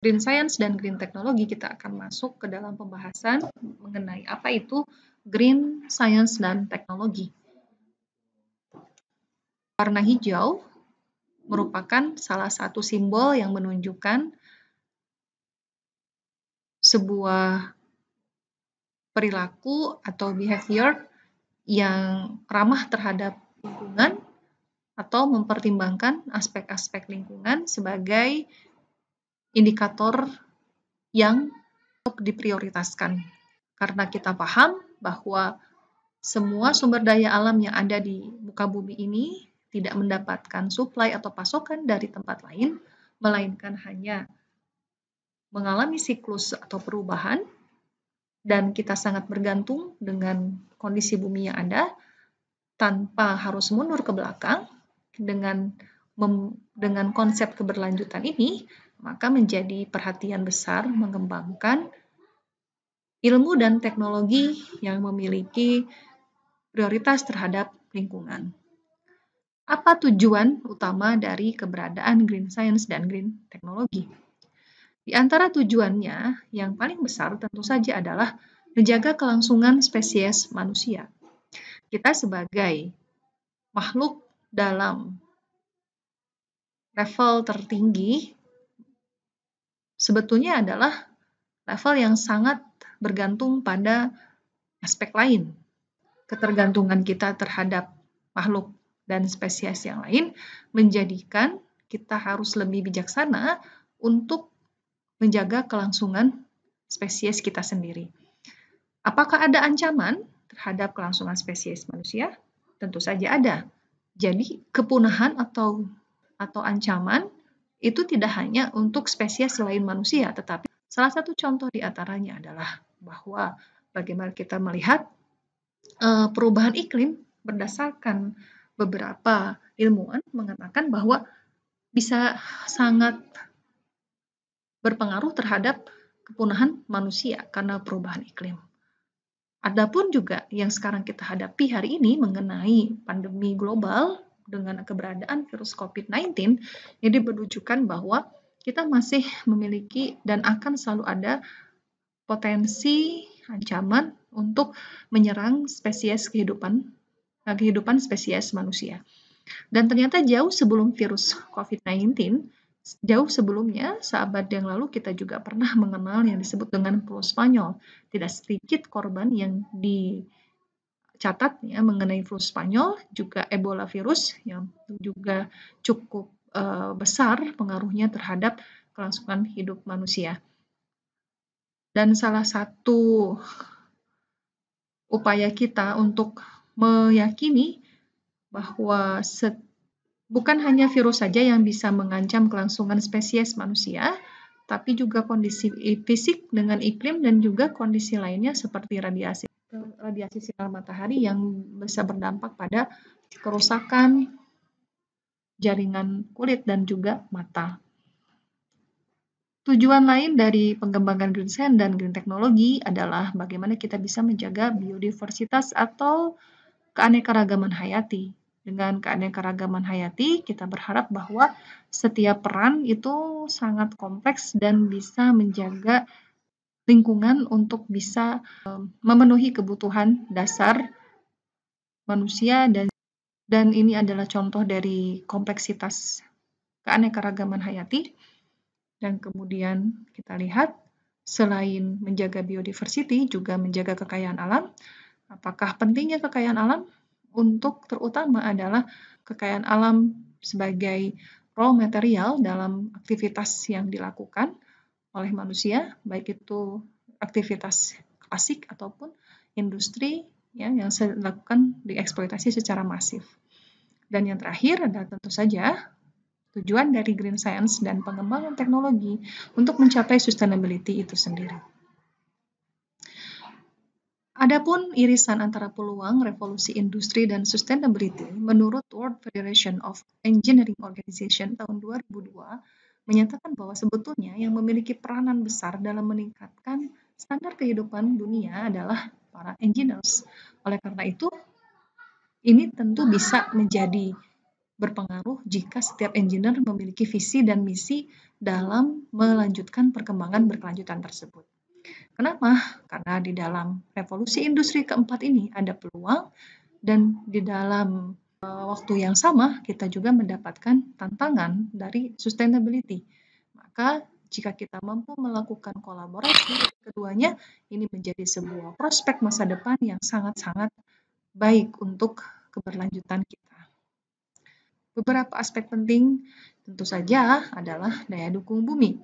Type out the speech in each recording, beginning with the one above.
Green Science dan Green Technology, kita akan masuk ke dalam pembahasan mengenai apa itu Green Science dan Teknologi. Warna hijau merupakan salah satu simbol yang menunjukkan sebuah perilaku atau behavior yang ramah terhadap lingkungan atau mempertimbangkan aspek-aspek lingkungan sebagai indikator yang diprioritaskan. Karena kita paham bahwa semua sumber daya alam yang ada di muka bumi ini tidak mendapatkan suplai atau pasokan dari tempat lain, melainkan hanya mengalami siklus atau perubahan, dan kita sangat bergantung dengan kondisi bumi yang ada, tanpa harus mundur ke belakang. Dengan konsep keberlanjutan ini, maka menjadi perhatian besar mengembangkan ilmu dan teknologi yang memiliki prioritas terhadap lingkungan. Apa tujuan utama dari keberadaan Green Science dan Green Technology? Di antara tujuannya yang paling besar tentu saja adalah menjaga kelangsungan spesies manusia. Kita sebagai makhluk dalam level tertinggi sebetulnya adalah level yang sangat bergantung pada aspek lain. Ketergantungan kita terhadap makhluk dan spesies yang lain menjadikan kita harus lebih bijaksana untuk menjaga kelangsungan spesies kita sendiri. Apakah ada ancaman terhadap kelangsungan spesies manusia? Tentu saja ada. Jadi kepunahan atau ancaman itu tidak hanya untuk spesies selain manusia, tetapi salah satu contoh di antaranya adalah bahwa bagaimana kita melihat perubahan iklim berdasarkan beberapa ilmuwan mengatakan bahwa bisa sangat berpengaruh terhadap kepunahan manusia karena perubahan iklim. Adapun juga yang sekarang kita hadapi hari ini mengenai pandemi global dengan keberadaan virus COVID-19, jadi menunjukkan bahwa kita masih memiliki dan akan selalu ada potensi ancaman untuk menyerang spesies kehidupan spesies manusia. Dan ternyata jauh sebelum virus COVID-19, jauh sebelumnya, seabad yang lalu kita juga pernah mengenal yang disebut dengan flu Spanyol. Tidak sedikit korban yang dicatat mengenai flu Spanyol, juga Ebola virus yang juga cukup besar pengaruhnya terhadap kelangsungan hidup manusia. Dan salah satu upaya kita untuk meyakini bahwa bukan hanya virus saja yang bisa mengancam kelangsungan spesies manusia, tapi juga kondisi fisik dengan iklim dan juga kondisi lainnya seperti radiasi sinar matahari yang bisa berdampak pada kerusakan jaringan kulit dan juga mata. Tujuan lain dari pengembangan Green Science dan Green Technology adalah bagaimana kita bisa menjaga biodiversitas atau keanekaragaman hayati. Dengan keanekaragaman hayati, kita berharap bahwa setiap peran itu sangat kompleks dan bisa menjaga lingkungan untuk bisa memenuhi kebutuhan dasar manusia, dan ini adalah contoh dari kompleksitas keanekaragaman hayati. Dan kemudian kita lihat, selain menjaga biodiversity, juga menjaga kekayaan alam. Apakah pentingnya kekayaan alam? Untuk terutama adalah kekayaan alam sebagai raw material dalam aktivitas yang dilakukan oleh manusia, baik itu aktivitas klasik ataupun industri yang dilakukan dieksploitasi secara masif. Dan yang terakhir adalah tentu saja tujuan dari Green Science dan pengembangan teknologi untuk mencapai sustainability itu sendiri. Adapun irisan antara peluang revolusi industri dan sustainability, menurut World Federation of Engineering Organization tahun 2002, menyatakan bahwa sebetulnya yang memiliki peranan besar dalam meningkatkan standar kehidupan dunia adalah para engineers. Oleh karena itu, ini tentu bisa menjadi berpengaruh jika setiap engineer memiliki visi dan misi dalam melanjutkan perkembangan berkelanjutan tersebut. Kenapa? Karena di dalam revolusi industri keempat ini ada peluang dan di dalam waktu yang sama kita juga mendapatkan tantangan dari sustainability. Maka jika kita mampu melakukan kolaborasi keduanya, ini menjadi sebuah prospek masa depan yang sangat-sangat baik untuk keberlanjutan kita. Beberapa aspek penting tentu saja adalah daya dukung bumi.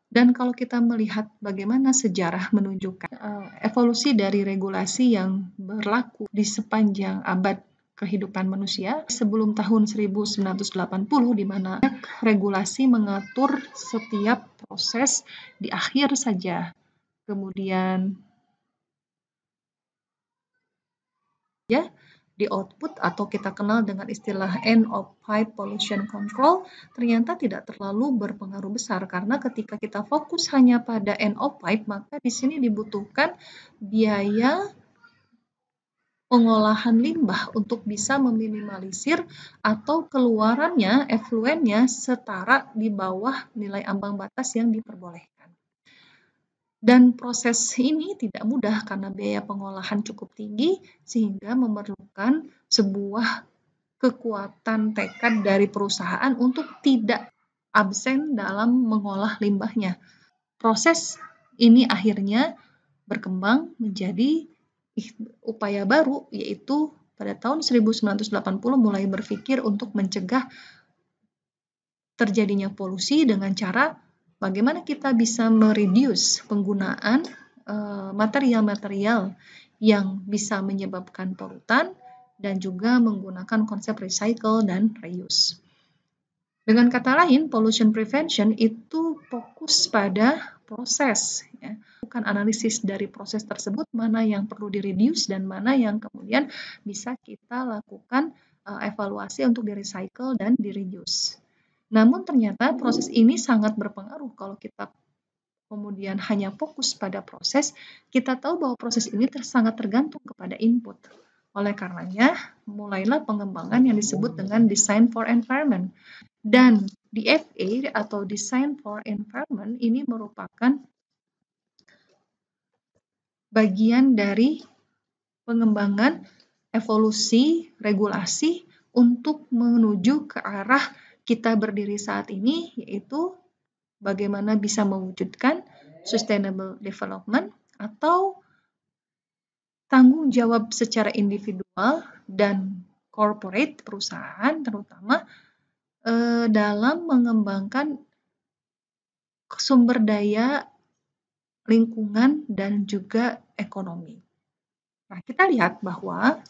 Dan kalau kita melihat bagaimana sejarah menunjukkan evolusi dari regulasi yang berlaku di sepanjang abad kehidupan manusia sebelum tahun 1980 di mana regulasi mengatur setiap proses di akhir saja. Kemudian ya di output atau kita kenal dengan istilah end of pipe pollution control ternyata tidak terlalu berpengaruh besar karena ketika kita fokus hanya pada end of pipe maka di sini dibutuhkan biaya pengolahan limbah untuk bisa meminimalisir atau keluarannya efluennya setara di bawah nilai ambang batas yang diperbolehkan. Dan proses ini tidak mudah karena biaya pengolahan cukup tinggi sehingga memerlukan sebuah kekuatan tekad dari perusahaan untuk tidak absen dalam mengolah limbahnya. Proses ini akhirnya berkembang menjadi upaya baru yaitu pada tahun 1980 mulai berpikir untuk mencegah terjadinya polusi dengan cara bagaimana kita bisa mereduce penggunaan material-material yang bisa menyebabkan polutan dan juga menggunakan konsep recycle dan reuse. Dengan kata lain, pollution prevention itu fokus pada proses, ya. Bukan analisis dari proses tersebut mana yang perlu direduce dan mana yang kemudian bisa kita lakukan evaluasi untuk di-recycle dan di-reduce. Namun ternyata proses ini sangat berpengaruh kalau kita kemudian hanya fokus pada proses, kita tahu bahwa proses ini sangat tergantung kepada input. Oleh karenanya, mulailah pengembangan yang disebut dengan Design for Environment. Dan DFA atau Design for Environment ini merupakan bagian dari pengembangan evolusi regulasi untuk menuju ke arah kita berdiri saat ini, yaitu bagaimana bisa mewujudkan sustainable development atau tanggung jawab secara individual dan corporate perusahaan terutama dalam mengembangkan sumber daya lingkungan dan juga ekonomi. Nah, kita lihat bahwa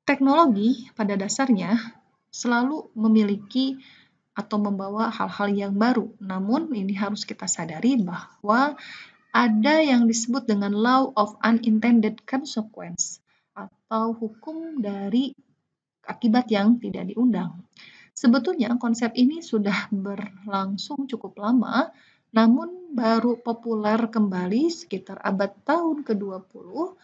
teknologi pada dasarnya selalu memiliki atau membawa hal-hal yang baru. Namun ini harus kita sadari bahwa ada yang disebut dengan law of unintended consequence atau hukum dari akibat yang tidak diundang. Sebetulnya konsep ini sudah berlangsung cukup lama, namun baru populer kembali sekitar abad tahun ke-20,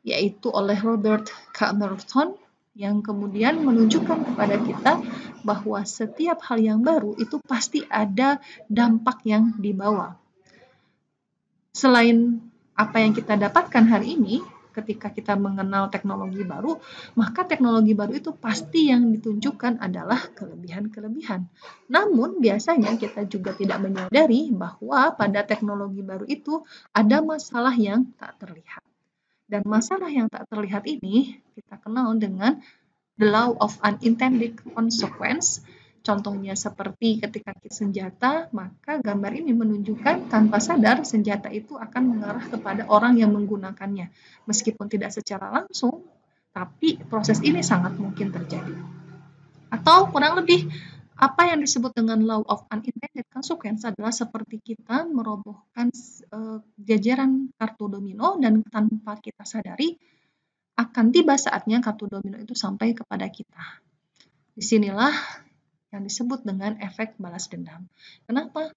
yaitu oleh Robert K. Merton yang kemudian menunjukkan kepada kita bahwa setiap hal yang baru itu pasti ada dampak yang dibawa. Selain apa yang kita dapatkan hari ini, ketika kita mengenal teknologi baru, maka teknologi baru itu pasti yang ditunjukkan adalah kelebihan-kelebihan. Namun biasanya kita juga tidak menyadari bahwa pada teknologi baru itu ada masalah yang tak terlihat. Dan masalah yang tak terlihat ini kita kenal dengan the law of unintended consequence. Contohnya seperti ketika senjata, maka gambar ini menunjukkan tanpa sadar senjata itu akan mengarah kepada orang yang menggunakannya. Meskipun tidak secara langsung, tapi proses ini sangat mungkin terjadi. Atau kurang lebih apa yang disebut dengan law of unintended consequence adalah seperti kita merobohkan jajaran kartu domino dan tanpa kita sadari akan tiba saatnya kartu domino itu sampai kepada kita. Disinilah yang disebut dengan efek balas dendam. Kenapa?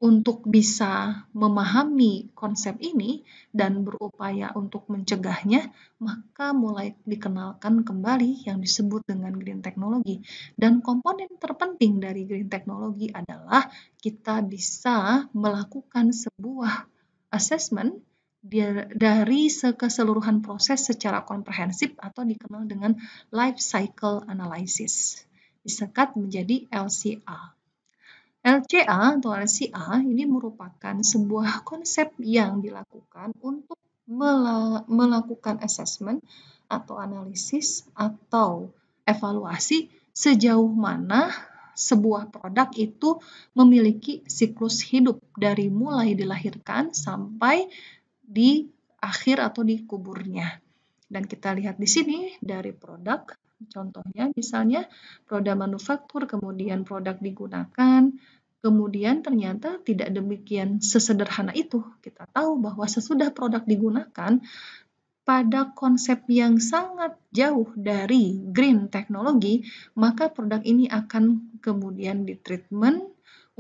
Untuk bisa memahami konsep ini dan berupaya untuk mencegahnya, maka mulai dikenalkan kembali yang disebut dengan green technology. Dan komponen terpenting dari green technology adalah kita bisa melakukan sebuah assessment dari keseluruhan proses secara komprehensif atau dikenal dengan life cycle analysis. Disingkat menjadi LCA. LCA atau LCA ini merupakan sebuah konsep yang dilakukan untuk melakukan assessment atau analisis atau evaluasi sejauh mana sebuah produk itu memiliki siklus hidup dari mulai dilahirkan sampai di akhir atau di kuburnya. Dan kita lihat di sini dari produk, contohnya misalnya produk manufaktur, kemudian produk digunakan, kemudian ternyata tidak demikian sesederhana itu. Kita tahu bahwa sesudah produk digunakan, pada konsep yang sangat jauh dari green technology, maka produk ini akan kemudian ditreatment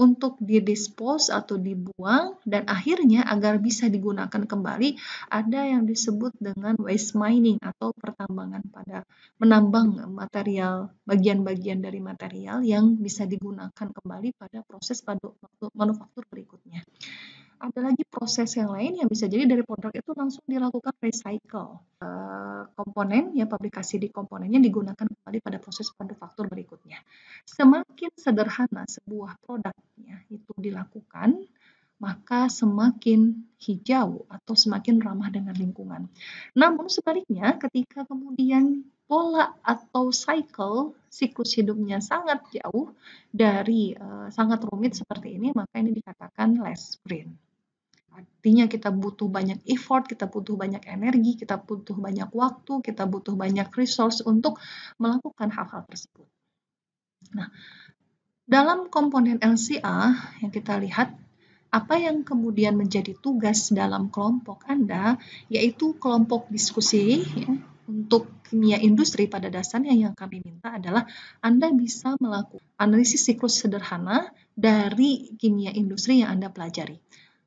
untuk didispose atau dibuang, dan akhirnya agar bisa digunakan kembali, ada yang disebut dengan waste mining atau pertambangan pada menambang material, bagian-bagian dari material yang bisa digunakan kembali pada proses manufaktur berikutnya. Ada lagi proses yang lain yang bisa jadi dari produk itu langsung dilakukan recycle. Komponen ya pabrikasi di komponennya digunakan kembali pada proses manufaktur berikutnya. Semakin sederhana sebuah produknya itu dilakukan, maka semakin hijau atau semakin ramah dengan lingkungan. Namun sebaliknya ketika kemudian pola atau siklus hidupnya sangat jauh dari sangat rumit seperti ini, maka ini dikatakan less green. Artinya kita butuh banyak effort, kita butuh banyak energi, kita butuh banyak waktu, kita butuh banyak resource untuk melakukan hal-hal tersebut. Nah, dalam komponen LCA yang kita lihat, apa yang kemudian menjadi tugas dalam kelompok Anda, yaitu kelompok diskusi ya, untuk kimia industri pada dasarnya yang kami minta adalah Anda bisa melakukan analisis siklus sederhana dari kimia industri yang Anda pelajari.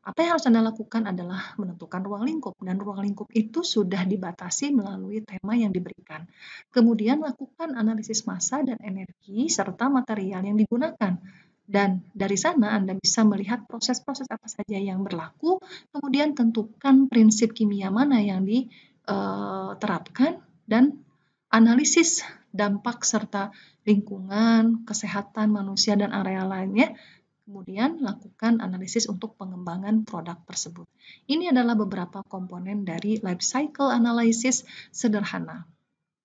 Apa yang harus Anda lakukan adalah menentukan ruang lingkup, dan ruang lingkup itu sudah dibatasi melalui tema yang diberikan. Kemudian lakukan analisis massa dan energi serta material yang digunakan. Dan dari sana Anda bisa melihat proses-proses apa saja yang berlaku, kemudian tentukan prinsip kimia mana yang diterapkan, dan analisis dampak serta lingkungan, kesehatan manusia, dan area lainnya. Kemudian lakukan analisis untuk pengembangan produk tersebut. Ini adalah beberapa komponen dari life cycle analysis sederhana.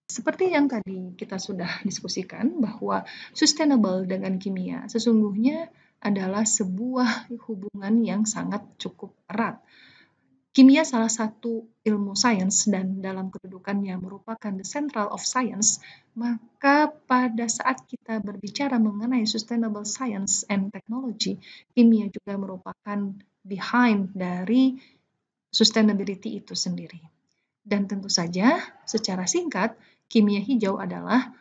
Seperti yang tadi kita sudah diskusikan bahwa sustainable dengan kimia sesungguhnya adalah sebuah hubungan yang sangat cukup erat. Kimia salah satu ilmu sains dan dalam kedudukannya merupakan the central of science, maka pada saat kita berbicara mengenai sustainable science and technology, kimia juga merupakan behind dari sustainability itu sendiri. Dan tentu saja secara singkat, kimia hijau adalah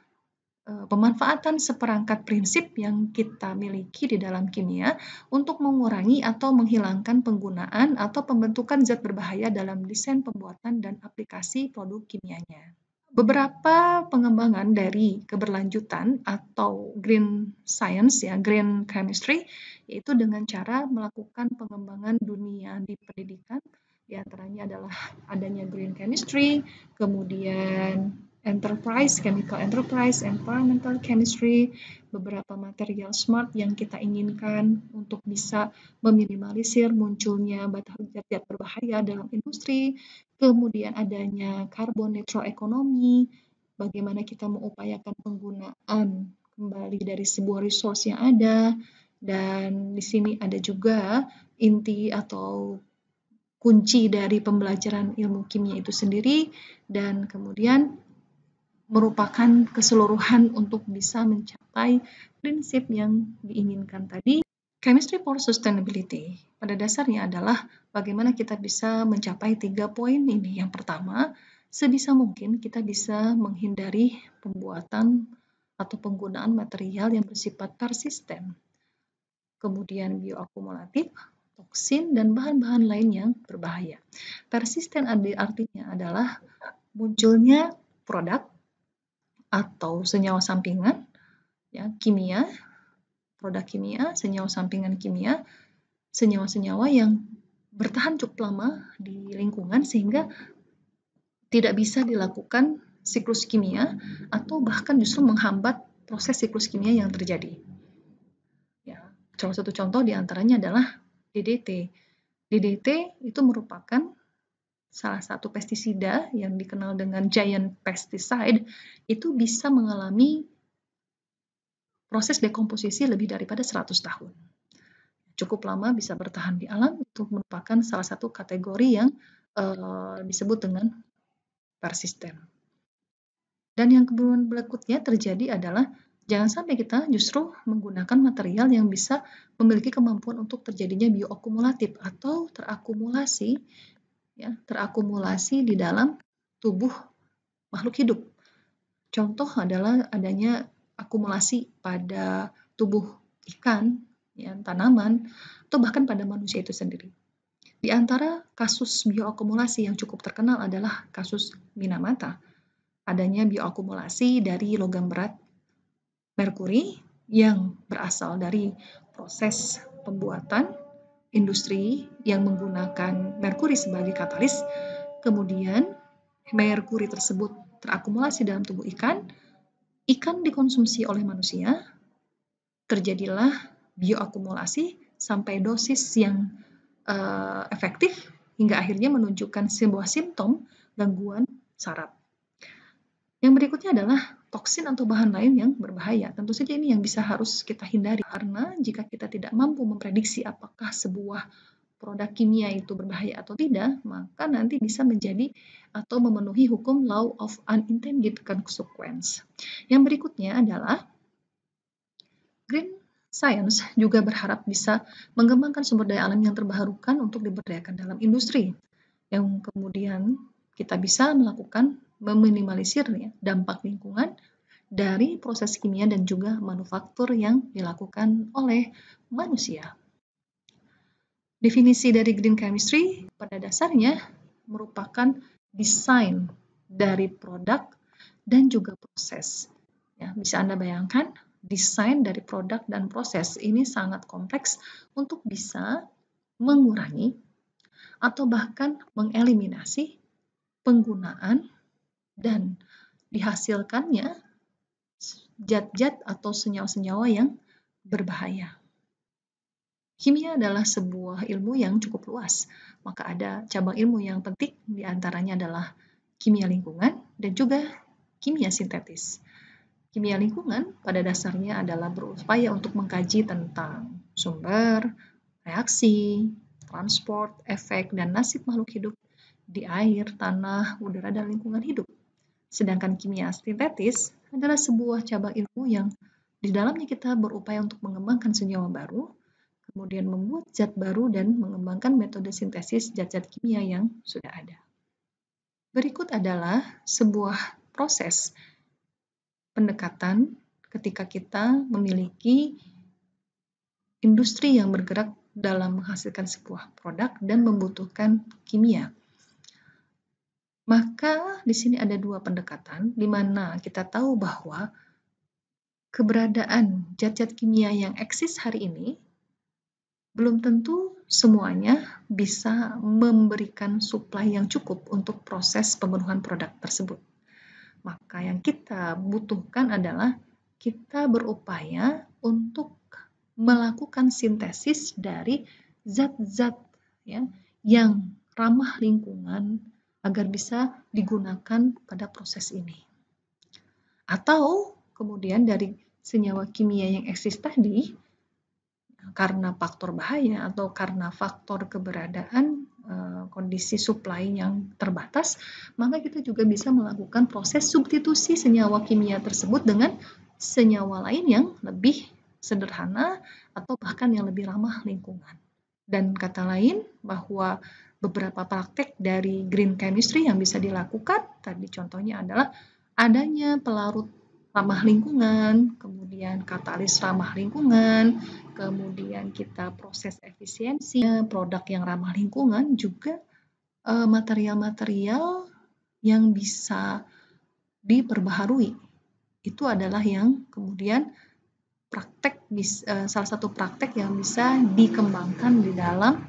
pemanfaatan seperangkat prinsip yang kita miliki di dalam kimia untuk mengurangi atau menghilangkan penggunaan atau pembentukan zat berbahaya dalam desain pembuatan dan aplikasi produk kimianya. Beberapa pengembangan dari keberlanjutan atau green science ya, green chemistry, yaitu dengan cara melakukan pengembangan dunia di pendidikan, di antaranya adalah adanya green chemistry, kemudian chemical enterprise, environmental chemistry, beberapa material smart yang kita inginkan untuk bisa meminimalisir munculnya zat-zat berbahaya dalam industri, kemudian adanya carbon neutral economy, bagaimana kita mengupayakan penggunaan kembali dari sebuah resource yang ada, dan di sini ada juga inti atau kunci dari pembelajaran ilmu kimia itu sendiri, dan kemudian merupakan keseluruhan untuk bisa mencapai prinsip yang diinginkan tadi. Chemistry for Sustainability pada dasarnya adalah bagaimana kita bisa mencapai 3 poin ini. Yang pertama, sebisa mungkin kita bisa menghindari pembuatan atau penggunaan material yang bersifat persisten. kemudian bioakumulatif, toksin, dan bahan-bahan lain yang berbahaya. Persisten artinya adalah munculnya produk atau senyawa sampingan, ya, kimia, produk kimia, senyawa sampingan kimia, senyawa-senyawa yang bertahan cukup lama di lingkungan sehingga tidak bisa dilakukan siklus kimia atau bahkan justru menghambat proses siklus kimia yang terjadi. Ya, salah satu contoh diantaranya adalah DDT. DDT itu merupakan salah satu pestisida yang dikenal dengan giant pesticide, itu bisa mengalami proses dekomposisi lebih daripada 100 tahun. Cukup lama bisa bertahan di alam, itu merupakan salah satu kategori yang disebut dengan persisten. Dan yang kemudian berikutnya terjadi adalah jangan sampai kita justru menggunakan material yang bisa memiliki kemampuan untuk terjadinya bioakumulatif atau terakumulasi, ya, terakumulasi di dalam tubuh makhluk hidup. Contoh adalah adanya akumulasi pada tubuh ikan, ya, tanaman, atau bahkan pada manusia itu sendiri. Di antara kasus bioakumulasi yang cukup terkenal adalah kasus Minamata. Adanya bioakumulasi dari logam berat merkuri yang berasal dari proses pembuatan industri yang menggunakan merkuri sebagai katalis. Kemudian merkuri tersebut terakumulasi dalam tubuh ikan dikonsumsi oleh manusia, terjadilah bioakumulasi sampai dosis yang efektif hingga akhirnya menunjukkan sebuah simptom gangguan saraf. Yang berikutnya adalah toksin atau bahan lain yang berbahaya. Tentu saja ini yang harus kita hindari karena jika kita tidak mampu memprediksi apakah sebuah produk kimia itu berbahaya atau tidak, maka nanti bisa menjadi atau memenuhi hukum law of unintended consequence. Yang berikutnya adalah Green Science juga berharap bisa mengembangkan sumber daya alam yang terbarukan untuk diberdayakan dalam industri, yang kemudian kita bisa melakukan meminimalisir, ya, dampak lingkungan dari proses kimia dan juga manufaktur yang dilakukan oleh manusia. Definisi dari green chemistry pada dasarnya merupakan desain dari produk dan juga proses. Ya, bisa Anda bayangkan, desain dari produk dan proses ini sangat kompleks untuk bisa mengurangi atau bahkan mengeliminasi penggunaan dan dihasilkannya zat-zat atau senyawa-senyawa yang berbahaya. Kimia adalah sebuah ilmu yang cukup luas, maka ada cabang ilmu yang penting, diantaranya adalah kimia lingkungan dan juga kimia sintetis. Kimia lingkungan pada dasarnya adalah berupaya untuk mengkaji tentang sumber, reaksi, transport, efek, dan nasib makhluk hidup di air, tanah, udara, dan lingkungan hidup. Sedangkan kimia sintetis adalah sebuah cabang ilmu yang di dalamnya kita berupaya untuk mengembangkan senyawa baru, kemudian membuat zat baru dan mengembangkan metode sintesis zat-zat kimia yang sudah ada. Berikut adalah sebuah proses pendekatan ketika kita memiliki industri yang bergerak dalam menghasilkan sebuah produk dan membutuhkan kimia. Maka di sini ada dua pendekatan, di mana kita tahu bahwa keberadaan zat-zat kimia yang eksis hari ini belum tentu semuanya bisa memberikan suplai yang cukup untuk proses pemenuhan produk tersebut. Maka yang kita butuhkan adalah kita berupaya untuk melakukan sintesis dari zat-zat, ya, yang ramah lingkungan agar bisa digunakan pada proses ini. Atau kemudian dari senyawa kimia yang eksis tadi, karena faktor bahaya atau karena faktor keberadaan kondisi supply yang terbatas, maka kita juga bisa melakukan proses substitusi senyawa kimia tersebut dengan senyawa lain yang lebih sederhana atau bahkan yang lebih ramah lingkungan. Dan kata lain bahwa beberapa praktek dari green chemistry yang bisa dilakukan, tadi contohnya adalah adanya pelarut ramah lingkungan, kemudian katalis ramah lingkungan, kemudian kita proses efisiensi, produk yang ramah lingkungan, juga material-material yang bisa diperbaharui. Itu adalah yang kemudian salah satu praktek yang bisa dikembangkan di dalam